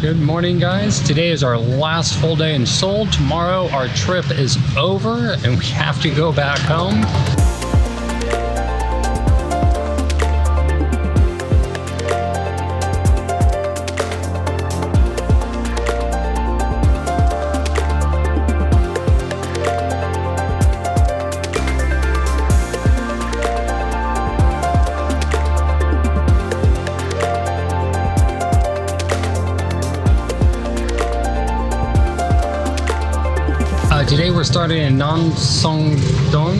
Good morning, guys. Today is our last full day in Seoul. Tomorrow our trip is over and we have to go back home. Today we're starting in Namsan Tower.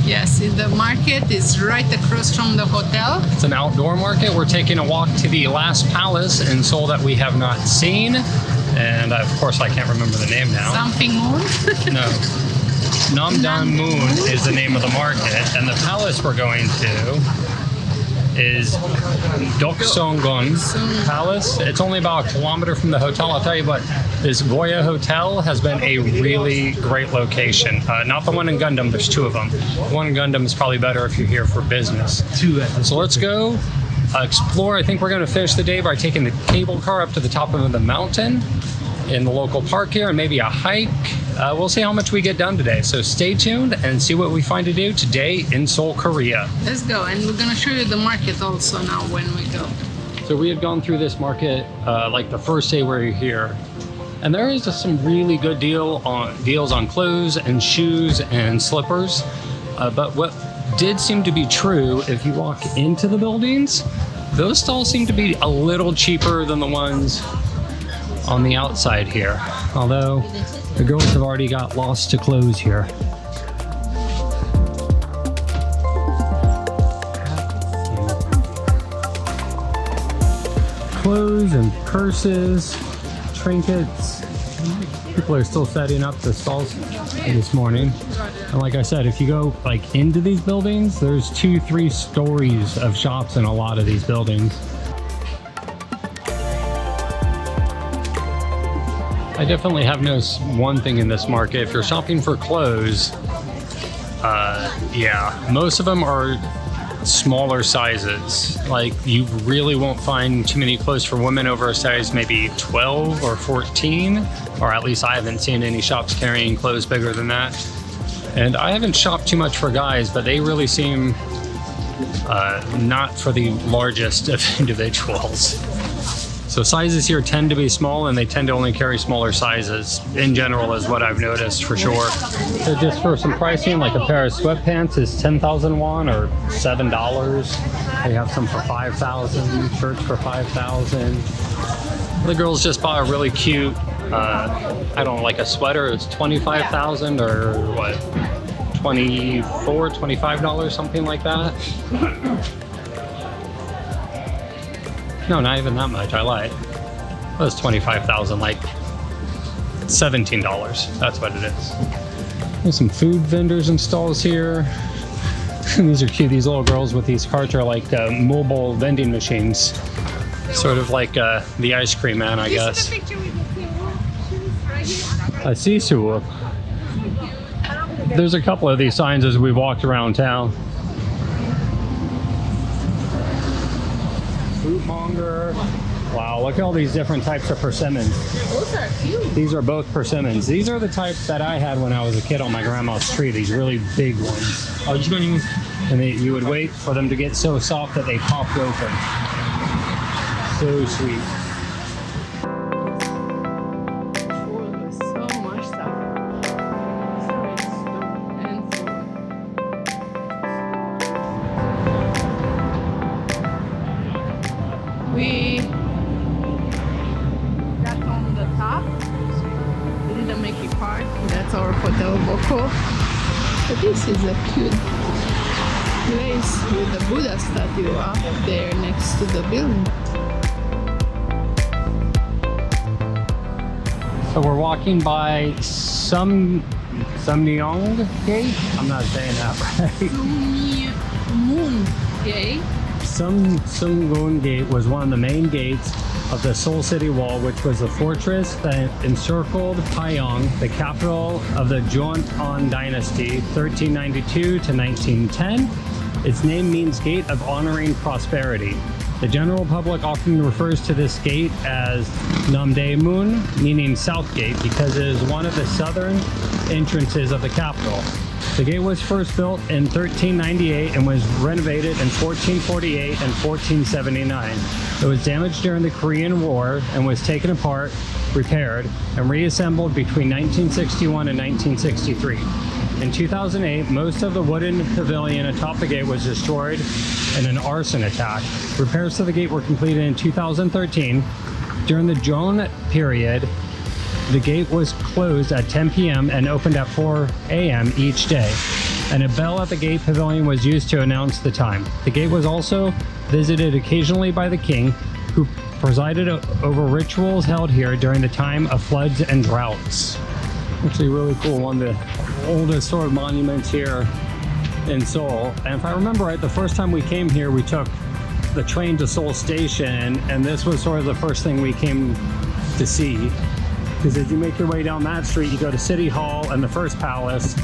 Yes, the market is right across from the hotel. It's an outdoor market. We're taking a walk to the last palace in Seoul that we have not seen. And of course I can't remember the name now. Something Moon? No. Namsan Moon is the name of the market. And the palace we're going to is Dokseongun Palace. It's only about a kilometer from the hotel. I'll tell you what, this Goya Hotel has been a really great location. Not the one in Gundam, there's two of them. One in Gundam is probably better if you're here for business. So let's go explore. I think we're going to finish the day by taking the cable car up to the top of the mountain in the local park here and maybe a hike. We'll see how much we get done today. So stay tuned and see what we find to do today in Seoul, Korea. Let's go, and we're gonna show you the market also now when we go. So we had gone through this market like the first day we were here, and there is just some really good deals on clothes and shoes and slippers. But what did seem to be true, if you walk into the buildings, those stalls seem to be a little cheaper than the ones on the outside here. Although the girls have already got lost to clothes here. Clothes and purses, trinkets. People are still setting up the stalls this morning. And like I said, if you go like into these buildings, there's 2-3 stories of shops in a lot of these buildings. I definitely have noticed one thing in this market. If you're shopping for clothes, yeah, most of them are smaller sizes. Like, you really won't find too many clothes for women over a size maybe 12 or 14, or at least I haven't seen any shops carrying clothes bigger than that. And I haven't shopped too much for guys, but they really seem not for the largest of individuals. So sizes here tend to be small, and they tend to only carry smaller sizes in general, is what I've noticed for sure. So just for some pricing, like a pair of sweatpants is 10,000 won or $7. They have some for 5,000, shirts for 5,000. The girls just bought a really cute, I don't know, like a sweater. It's 25,000 or what, $24, $25, something like that. No, not even that much. I lied. That was 25,000, like $17. That's what it is. There's some food vendors and stalls here. These are cute. These little girls with these carts are like mobile vending machines. Sort of like the ice cream man, I guess. A sisu. There's a couple of these signs as we walked around town. Fruitmonger. Wow, look at all these different types of persimmons. Those are cute. These are both persimmons. These are the type that I had when I was a kid on my grandma's tree, these really big ones. And you would wait for them to get so soft that they popped open. So sweet. So much stuff. We got on the top in the Mickey Park. That's our Hotel Boko. But this is a cute place with the Buddha statue up there next to the building. So we're walking by Sumnyong Gate. I'm not saying that right. Moon Gate. Sumnyong Gate was one of the main gates of the Seoul City Wall, which was the fortress that encircled Pyongyang, the capital of the Joseon Dynasty, 1392 to 1910. Its name means Gate of Honoring Prosperity. The general public often refers to this gate as Namdaemun, meaning South Gate, because it is one of the southern entrances of the capital. The gate was first built in 1398 and was renovated in 1448 and 1479. It was damaged during the Korean War and was taken apart, repaired, and reassembled between 1961 and 1963. In 2008, most of the wooden pavilion atop the gate was destroyed in an arson attack. Repairs to the gate were completed in 2013. During the Joseon period, the gate was closed at 10 p.m. and opened at 4 a.m. each day, and a bell at the gate pavilion was used to announce the time. The gate was also visited occasionally by the king, who presided over rituals held here during the time of floods and droughts. Actually really cool, one of the oldest sort of monuments here in Seoul. And if I remember right, the first time we came here, we took the train to Seoul Station, and this was sort of the first thing we came to see. Because as you make your way down that street, you go to City Hall and the First Palace,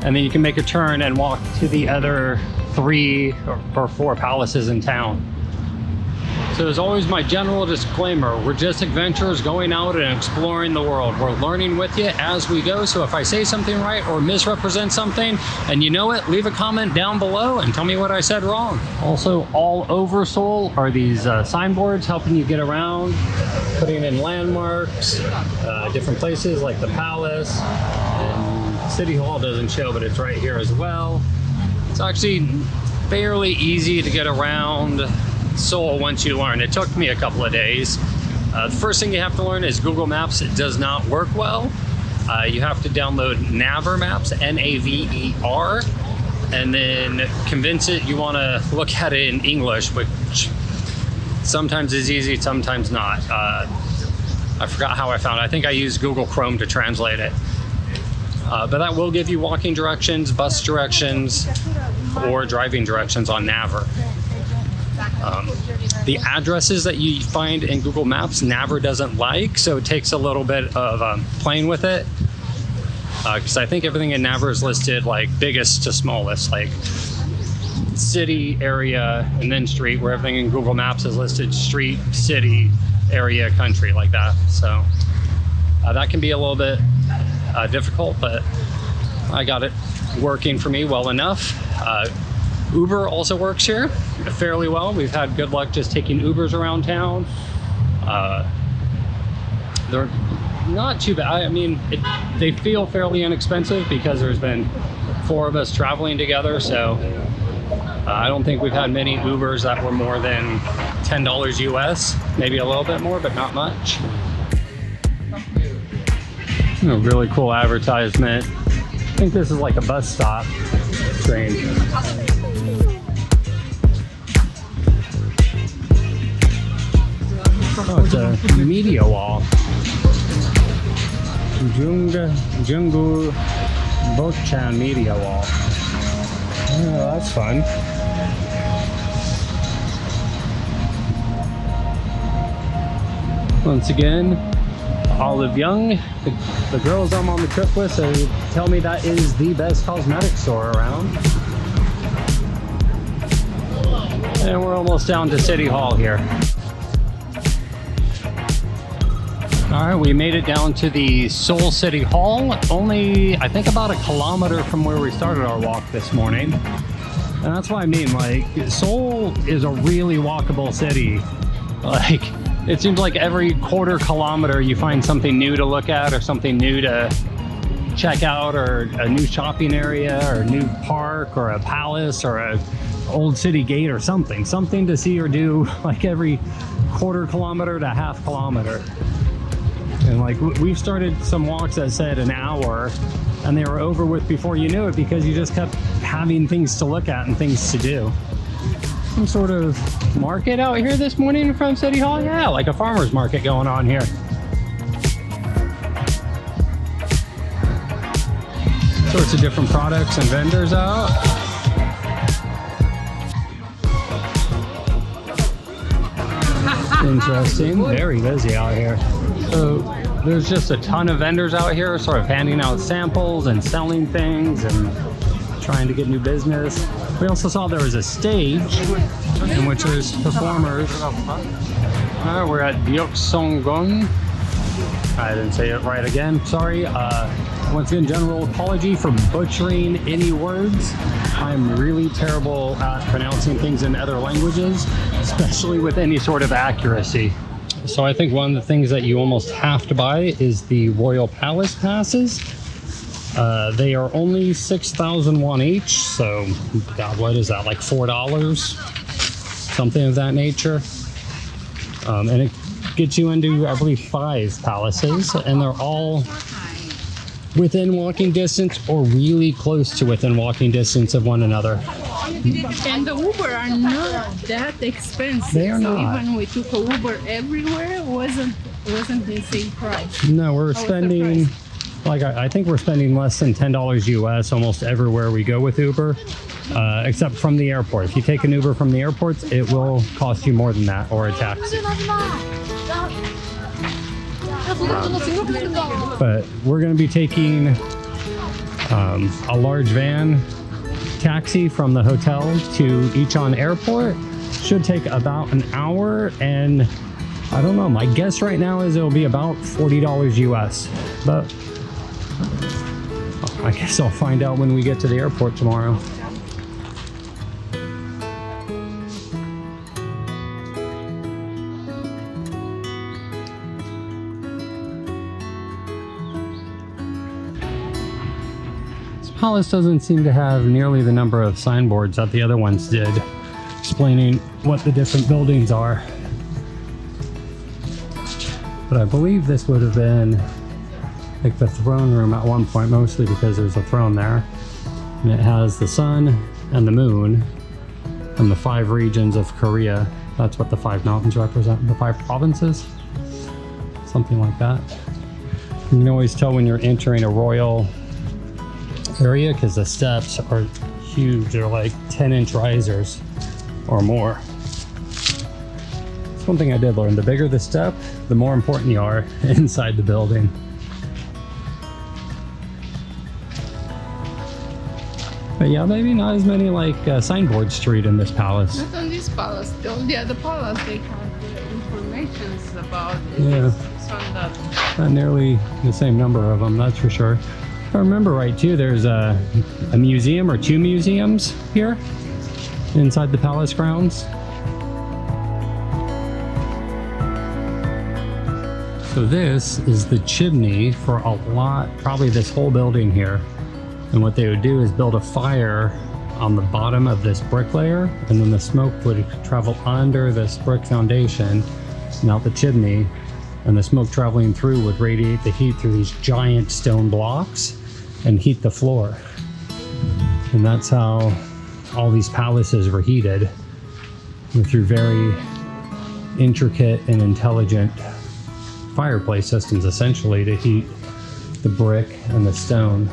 and then you can make a turn and walk to the other 3 or 4 palaces in town. So as always, my general disclaimer, we're just adventurers going out and exploring the world. We're learning with you as we go, so if I say something right or misrepresent something and you know it, leave a comment down below and tell me what I said wrong. Also, all over Seoul are these signboards helping you get around, putting in landmarks, different places like the palace, and City Hall doesn't show, but it's right here as well. It's actually fairly easy to get around Seoul once you learn. It took me a couple of days. The first thing you have to learn is Google Maps. It does not work well. You have to download Naver Maps, N-A-V-E-R, and then convince it you want to look at it in English, which sometimes is easy, sometimes not. I forgot how I found it. I think I used Google Chrome to translate it. But that will give you walking directions, bus directions, or driving directions on Naver. The addresses that you find in Google Maps, Naver doesn't like, so it takes a little bit of playing with it. Because I think everything in Naver is listed like biggest to smallest, like city, area, and then street, where everything in Google Maps is listed street, city, area, country, like that. So that can be a little bit difficult, but I got it working for me well enough. Uber also works here fairly well. We've had good luck just taking Ubers around town. They're not too bad. I mean, they feel fairly inexpensive because there's been 4 of us traveling together, so I don't think we've had many Ubers that were more than $10 US, maybe a little bit more, but not much. A really cool advertisement. I think this is like a bus stop. Strange. Oh, it's a media wall. Junggu Bochan media wall. Oh, that's fun. Once again, Olive Young, the girls I'm on the trip with, so tell me that is the best cosmetic store around. And we're almost down to City Hall here. All right, we made it down to the Seoul City Hall, only I think about 1 kilometer from where we started our walk this morning. And that's what I mean, like, Seoul is a really walkable city. Like, it seems like every quarter kilometer you find something new to look at or something new to check out, or a new shopping area or a new park or a palace or a old city gate or something to see or do, like every quarter kilometer to half kilometer. And like, we've started some walks that said an hour, and they were over with before you knew it because you just kept having things to look at and things to do. Some sort of market out here this morning in front of City Hall? Yeah, like a farmer's market going on here. Sorts of different products and vendors out. Interesting, very busy out here. So there's just a ton of vendors out here, sort of handing out samples and selling things and trying to get new business. We also saw there was a stage in which there's performers. We're at Gyeongsonggung. I didn't say it right again, sorry. Once again, general apology for butchering any words. I'm really terrible at pronouncing things in other languages, especially with any sort of accuracy. So I think one of the things that you almost have to buy is the Royal Palace passes. They are only 6,000 won each, so God, what is that, like $4? Something of that nature. And it gets you into, I believe, 5 palaces, and they're all within walking distance or really close to within walking distance of one another. And the Uber are not that expensive. They are so not. Even we took a Uber everywhere, wasn't the same price. No, we're spending, like I think we're spending less than $10 US almost everywhere we go with Uber, except from the airport. If you take an Uber from the airports, it will cost you more than that, or a taxi. But we're going to be taking a large van taxi from the hotel to Icheon Airport. Should take about an hour, and I don't know, my guess right now is it'll be about $40 US. But I guess I'll find out when we get to the airport tomorrow. Palace doesn't seem to have nearly the number of signboards that the other ones did, explaining what the different buildings are. But I believe this would have been like the throne room at one point, mostly because there's a throne there. And it has the sun and the moon and the 5 regions of Korea. That's what the 5 mountains represent, the 5 provinces, something like that. You can always tell when you're entering a royal area because the steps are huge. They're like 10-inch risers or more. That's one thing I did learn. The bigger the step, the more important you are inside the building. But yeah, maybe not as many like signboard street in this palace. Not on this palace, on the other palace they have the informations about it. Yeah. It's on that. Not nearly the same number of them, that's for sure. If I remember right too, there's a museum or 2 museums here inside the palace grounds. So this is the chimney for a lot, probably this whole building here. And what they would do is build a fire on the bottom of this brick layer, and then the smoke would travel under this brick foundation and out the chimney, and the smoke traveling through would radiate the heat through these giant stone blocks and heat the floor. And that's how all these palaces were heated, through very intricate and intelligent fireplace systems, essentially, to heat the brick and the stone.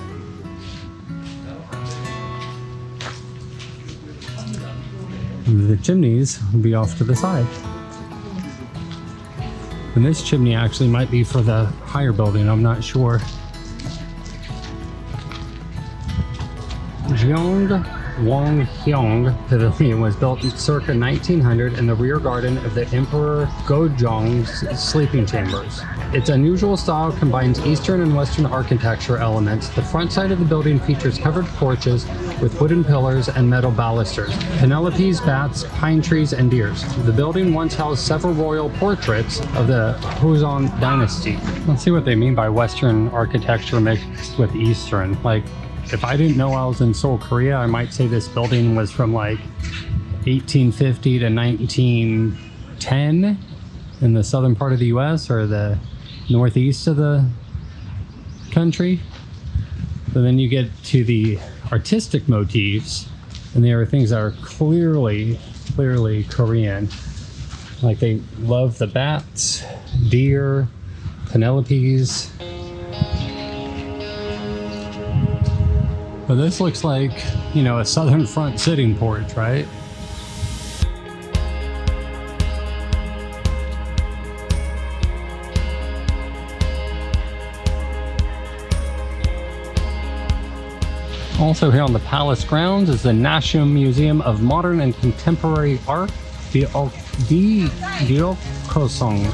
The chimneys will be off to the side. And this chimney actually might be for the higher building, I'm not sure. Gyeongwang Pavilion was built circa 1900 in the rear garden of the Emperor Gojong's sleeping chambers. Its unusual style combines Eastern and Western architecture elements. The front side of the building features covered porches with wooden pillars and metal balusters, Penelopes, bats, pine trees, and deers. The building once housed several royal portraits of the Joseon dynasty. Let's see what they mean by Western architecture mixed with Eastern. Like, if I didn't know I was in Seoul, Korea, I might say this building was from like 1850 to 1910 in the southern part of the US or the northeast of the country. But then you get to the artistic motifs, and there are things that are clearly Korean. Like they love the bats, deer, Penelopes. But this looks like, you know, a southern front sitting porch, right? Also here on the palace grounds is the National Museum of Modern and Contemporary Art, the Gyeongsang.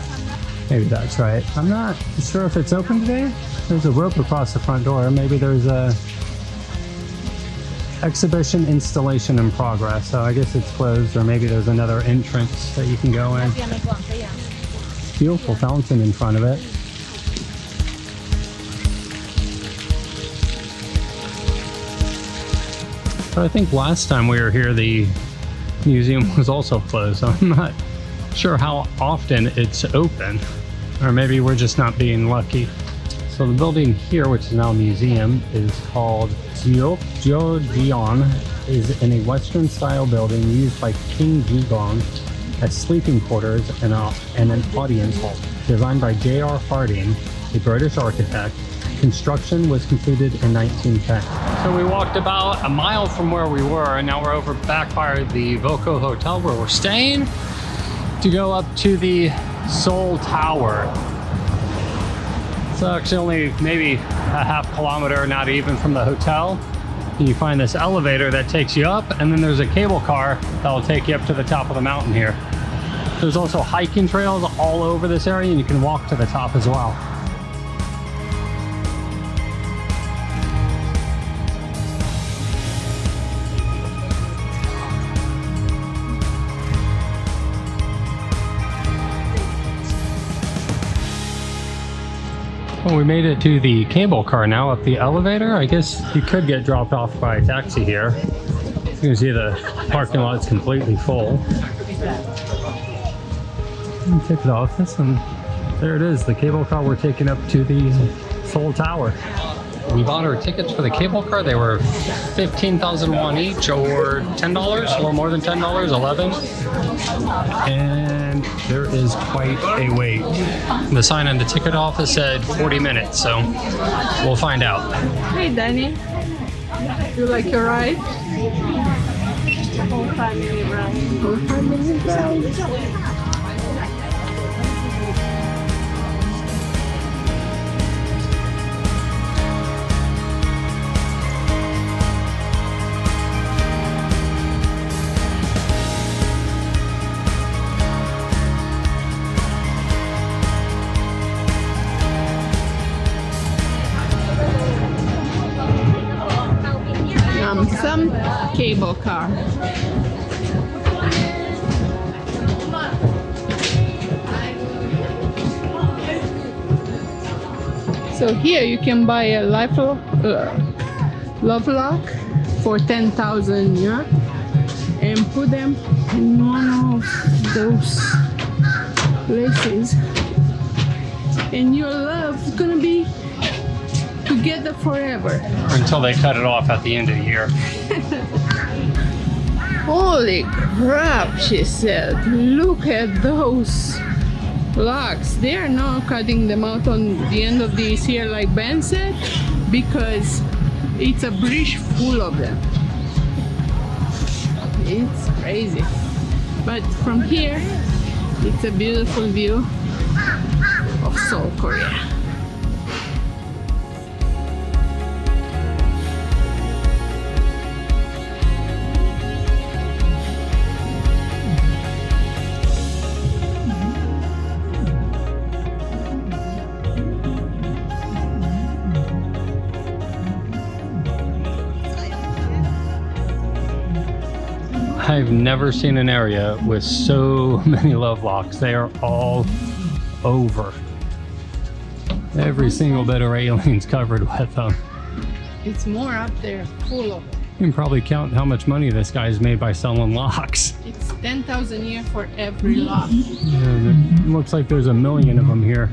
Maybe that's right. I'm not sure if it's open today. There's a rope across the front door. Maybe there's a exhibition installation in progress. So I guess it's closed, or maybe there's another entrance that you can go in. Beautiful fountain in front of it. But I think last time we were here, the museum was also closed. So I'm not sure how often it's open, or maybe we're just not being lucky. So the building here, which is now a museum, is called Jeogjeon, is in a Western style building used by King Jigong as sleeping quarters and an audience hall. Designed by J.R. Harding, a British architect, construction was completed in 1910. So we walked about a mile from where we were, and now we're over back by the Voco Hotel where we're staying to go up to the Seoul Tower. It's actually only maybe a half kilometer, not even, from the hotel. You find this elevator that takes you up, and then there's a cable car that will take you up to the top of the mountain here. There's also hiking trails all over this area, and you can walk to the top as well. Well, we made it to the cable car now, up the elevator. I guess you could get dropped off by a taxi here. You can see the parking lot's completely full. Ticket office, and there it is, the cable car. We're taking up to the Seoul Tower. We bought our tickets for the cable car. They were 15,000 won each, or $10, a little more than $10, 11. And there is quite a wait. The sign on the ticket office said 40 minutes, so we'll find out. Hey Danny, you like your ride? Whole family ride. Whole family ride. Namsan cable car. So here you can buy a love lock for 10,000 yuan and put them in one of those places, and your love is gonna be together forever. Until they cut it off at the end of the year. Holy crap, she said. Look at those locks. They are not cutting them out on the end of this year like Ben said, because it's a bridge full of them. It's crazy. But from here, it's a beautiful view of Seoul, Korea. I've never seen an area with so many love locks. They are all over. Every single bit of railing's covered with them. It's more up there, full of it. You can probably count how much money this guy's made by selling locks. It's 10,000 a year for every lock. Yeah, it looks like there's 1 million of them here.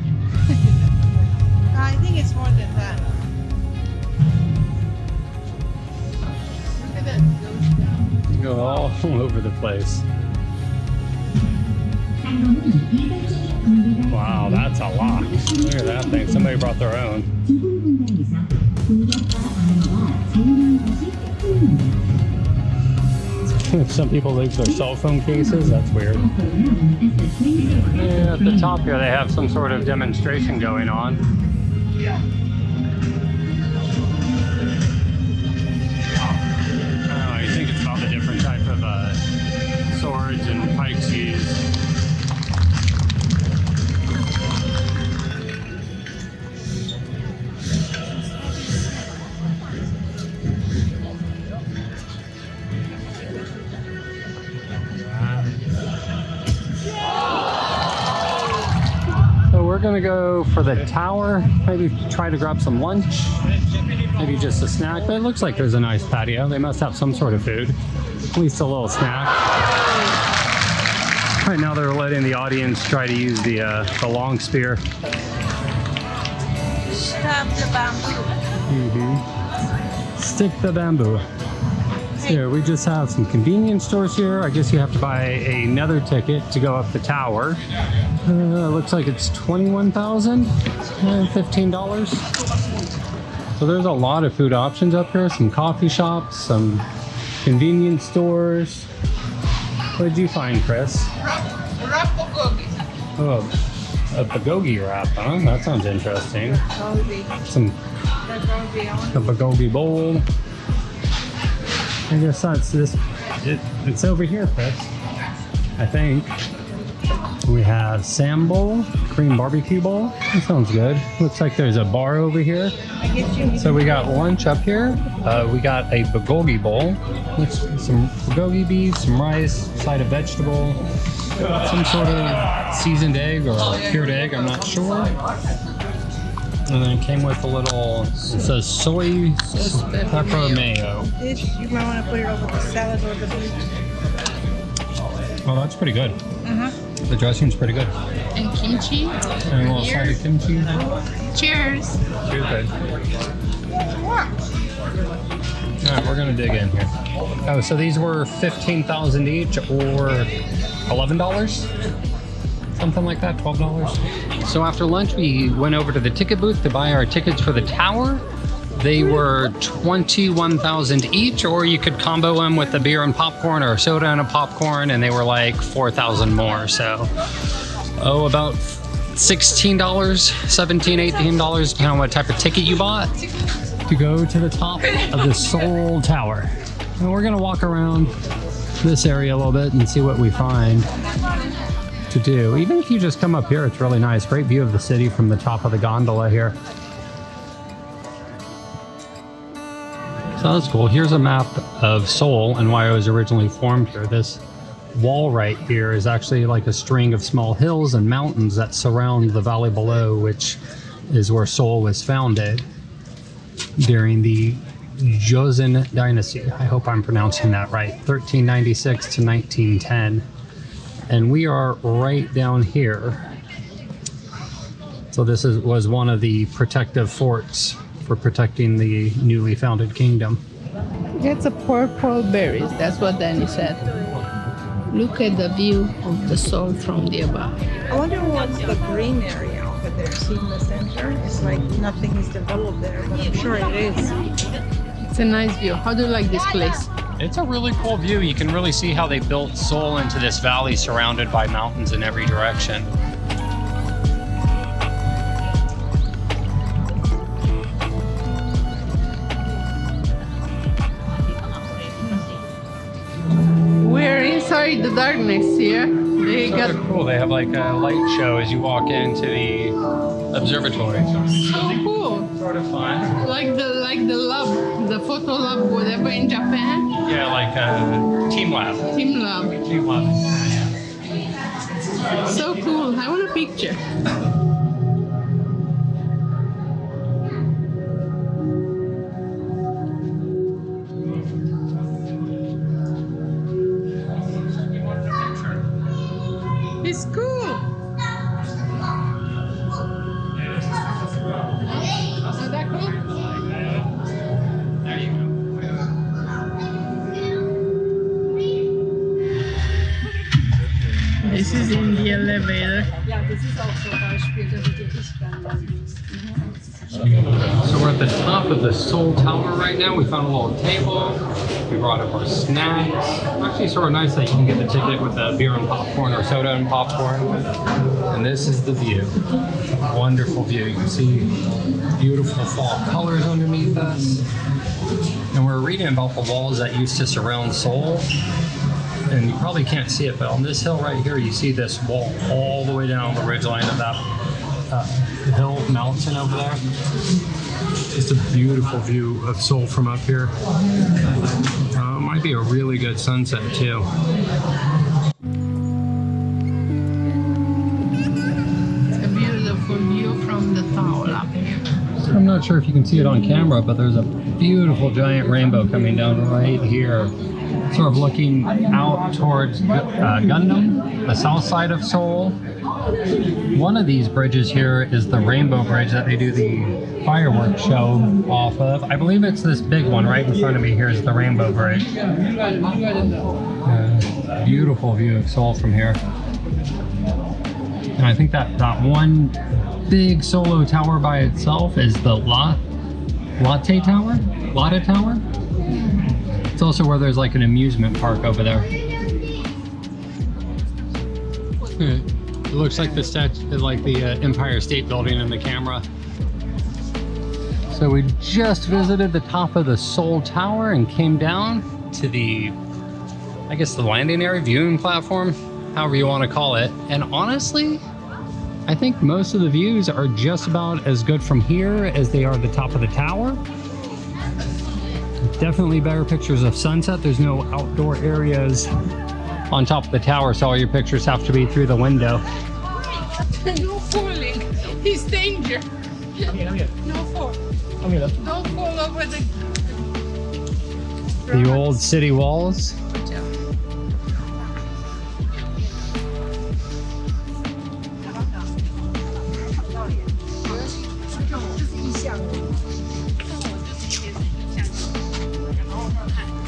I think it's more than that. Look at that. It goes down. You go all over the place. Wow, that's a lot. Look at that thing. Somebody brought their own. Some people leave their cell phone cases. That's weird. Yeah, at the top here they have some sort of demonstration going on. gonna go for the tower, maybe try to grab some lunch, maybe just a snack, but it looks like there's a nice patio. They must have some sort of food, at least a little snack. Right now they're letting the audience try to use the long spear. Stop the bamboo. Stick the bamboo. Here, we just have some convenience stores here. I guess you have to buy another ticket to go up the tower. Looks like it's $21,000, $15. So there's a lot of food options up here. Some coffee shops, some convenience stores. What did you find, Chris? Oh, a bulgogi wrap, huh? That sounds interesting. A bulgogi bowl. I guess that's this. It's over here, Chris. I think. We have Sam bowl, cream barbecue bowl. That sounds good. Looks like there's a bar over here. So we got lunch up here. We got a bulgogi bowl with some bulgogi beef, some rice, side of vegetable, some sort of seasoned egg or cured egg, I'm not sure. And then it came with a little, it says soy pepper mayo. This, you might want to put it over the salad or the beef. Oh, that's pretty good. The dressing's pretty good. And kimchi. And a little side of kimchi. Cheers. Cheers, babe. Alright, we're gonna dig in here. Oh, so these were $15,000 each or $11? Something like that, $12. So after lunch, we went over to the ticket booth to buy our tickets for the tower. They were $21,000 each, or you could combo them with a beer and popcorn or a soda and a popcorn, and they were like $4,000 more. So, about $16, $17, $18, depending on what type of ticket you bought, to go to the top of the Seoul Tower. And we're gonna walk around this area a little bit and see what we find to do. Even if you just come up here, it's really nice. Great view of the city from the top of the gondola here. So that's cool. Here's a map of Seoul and why it was originally formed here. This wall right here is actually like a string of small hills and mountains that surround the valley below, which is where Seoul was founded during the Joseon Dynasty. I hope I'm pronouncing that right. 1396 to 1910. And we are right down here. So this was one of the protective forts for protecting the newly founded kingdom. Get the purple berries. That's what Danny said. Look at the view of the Seoul from the above. I wonder what's the green area over there. See in the center? It's like nothing is developed there, but I'm sure it is. It's a nice view. How do you like this place? It's a really cool view. You can really see how they built Seoul into this valley surrounded by mountains in every direction. We're inside the darkness here. They got They're cool. They have like a light show as you walk into the observatory. so cool. Sort of fun. Like the lab, the photo lab, whatever in Japan. Yeah, like a team lab. Team lab. Team lab. So cool. I want a picture. It's cool. Is that cool? There you go. This is in the elevator. So we're at the top of the Seoul Tower right now. We found a little table. We brought up our snacks. Actually, sort of nice that you can get the ticket with a beer and popcorn or soda and popcorn. And this is the view. Wonderful view. You can see beautiful fall colors underneath us. And we're reading about the walls that used to surround Seoul. And you probably can't see it, but on this hill right here, you see this wall all the way down the ridgeline of that hill mountain over there. Just a beautiful view of Seoul from up here. Might be a really good sunset too. It's a beautiful from the tower up here. I'm not sure if you can see it on camera, but there's a beautiful giant rainbow coming down right here. Sort of looking out towards Gundam, the south side of Seoul. One of these bridges here is the Rainbow Bridge that they do the fireworks show off of. I believe it's this big one right in front of me here is the Rainbow Bridge. Beautiful view of Seoul from here. And I think that one big solo tower by itself is the Lotte Tower? Lotte Tower? It's also where there's like an amusement park over there. It looks like the Empire State Building in the camera. So we just visited the top of the Seoul Tower and came down to the, I guess the landing area, viewing platform, however you want to call it. And honestly, I think most of the views are just about as good from here as they are the top of the tower. Definitely better pictures of sunset. There's no outdoor areas on top of the tower, so all your pictures have to be through the window. No falling. He's danger. No fall. Don't fall over the old city walls.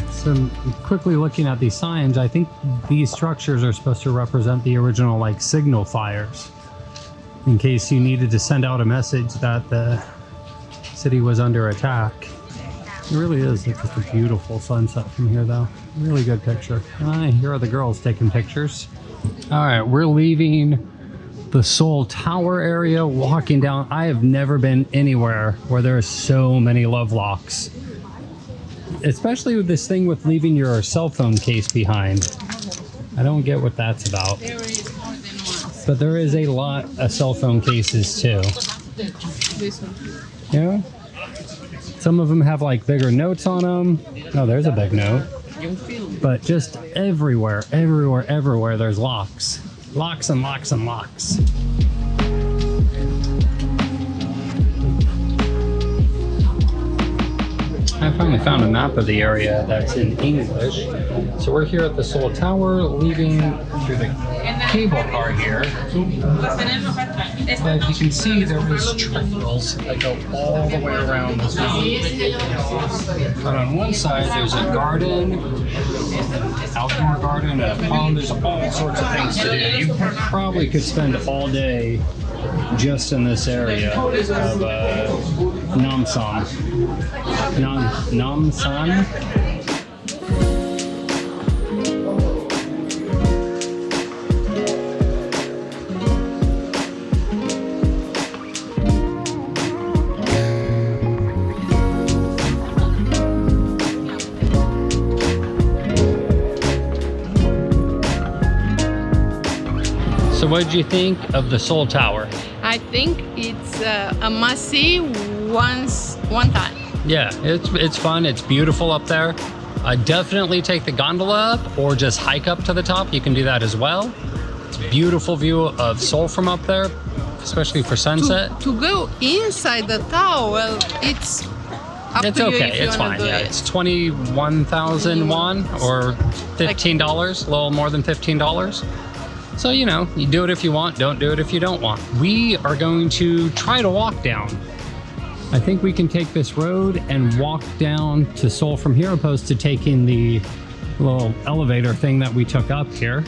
So quickly looking at these signs, I think these structures are supposed to represent the original like signal fires in case you needed to send out a message that the city was under attack. It really is just a beautiful sunset from here though. Really good picture. Here are the girls taking pictures. All right, we're leaving the Seoul Tower area, walking down. I have never been anywhere where there are so many love locks. Especially with this thing with leaving your cell phone case behind. I don't get what that's about. There is more than one. But there is a lot of cell phone cases too. This one. Yeah? Some of them have like bigger notes on them. Oh, there's a big note. But just everywhere, there's locks. Locks and locks and locks. I finally found a map of the area that's in English. So we're here at the Seoul Tower, leaving through the cable car here. But you can see there is trails that go all the way around this road. But on one side there's a garden, outdoor garden, and a pond. There's all sorts of things to do. You probably could spend all day just in this area of Namsan. Namsan. So what did you think of the Seoul Tower? I think it's a must-see one time. Yeah, it's fun. It's beautiful up there. Definitely take the gondola up or just hike up to the top. You can do that as well. It's a beautiful view of Seoul from up there, especially for sunset. To go inside the tower, well, it's up It's to you okay. if you It's wanna fine. do Yeah, it. it's 21,000 won or $15, a little more than $15. So, you know, you do it if you want, don't do it if you don't want. We are going to try to walk down. I think we can take this road and walk down to Seoul from here, opposed to taking the little elevator thing that we took up here.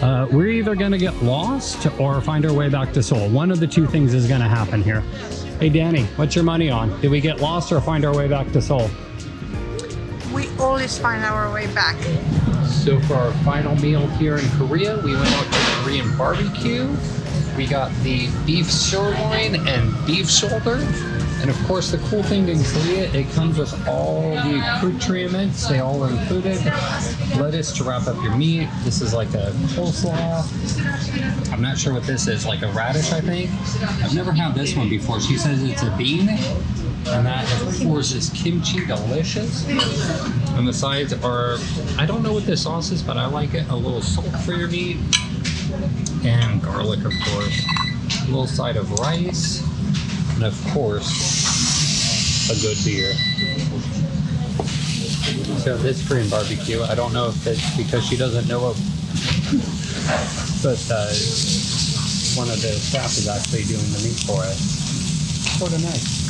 We're either gonna get lost or find our way back to Seoul. One of the two things is gonna happen here. Hey Danny, what's your money on? Did we get lost or find our way back to Seoul? We always find our way back. So for our final meal here in Korea, we went out to Korean barbecue. We got the beef sirloin and beef shoulder. And of course, the cool thing in Korea, it comes with all the accoutrements. They all are included. Lettuce to wrap up your meat. This is like a coleslaw. I'm not sure what this is, like a radish, I think. I've never had this one before. She says it's a bean. And that, of course, is kimchi, delicious. And the sides are, I don't know what this sauce is, but I like it. A little salt for your meat. And garlic, of course. a little side of rice, and of course, a good beer. So this Korean barbecue, I don't know if it's because she doesn't know what, but one of the staff is actually doing the meat for us. Sort of nice.